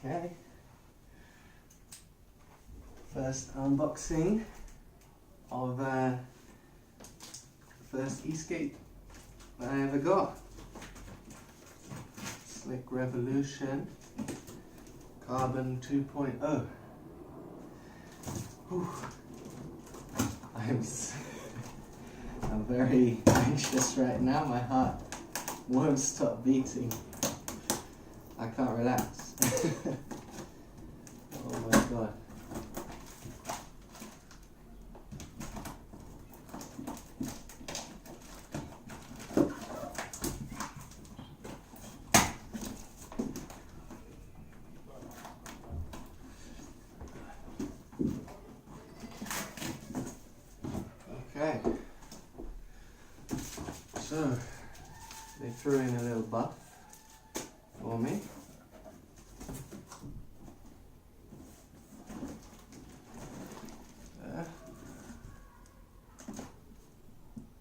Okay. First unboxing of the first e-skate that I ever got. Slick Revolution Carbon 2.0. Whew. I'm very anxious right now. My heart won't stop beating. I can't relax. Oh my god. Okay, so they threw in a little buff for me.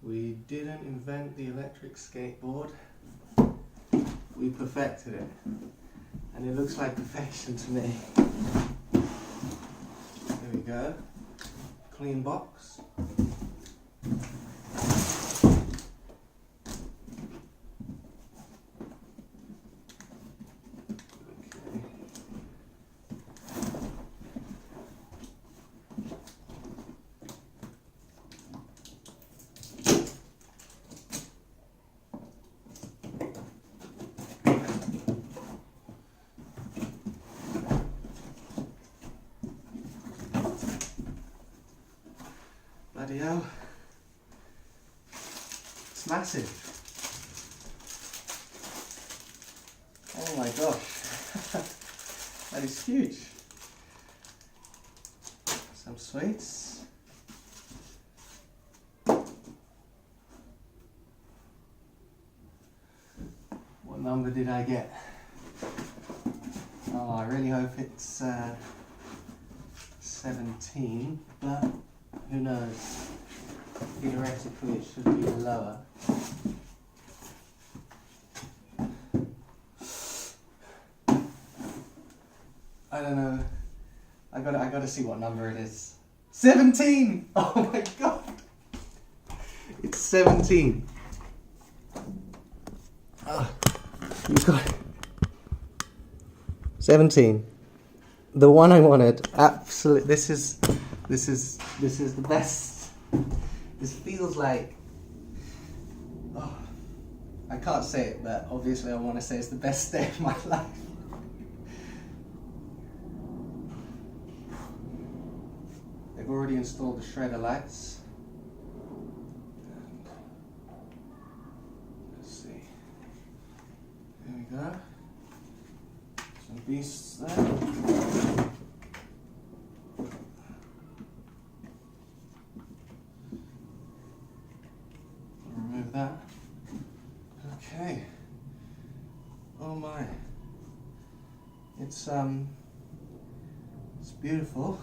We didn't invent the electric skateboard, we perfected it, and it looks like perfection to me. There we go, clean box. Bloody hell, it's massive. Oh my gosh, that is huge. Some sweets. What number did I get? Oh, I really hope it's 17, but who knows? Theoretically it should be lower. I don't know. I gotta see what number it is. 17! Oh my god! It's 17. You got 17. The one I wanted. Absolutely. This is the best. This feels like, oh, I can't say it, but obviously I want to say it's the best day of my life. They've already installed the shredder lights. Let's see. There we go. Some beasts there. Remove that. Okay. Oh my. It's beautiful.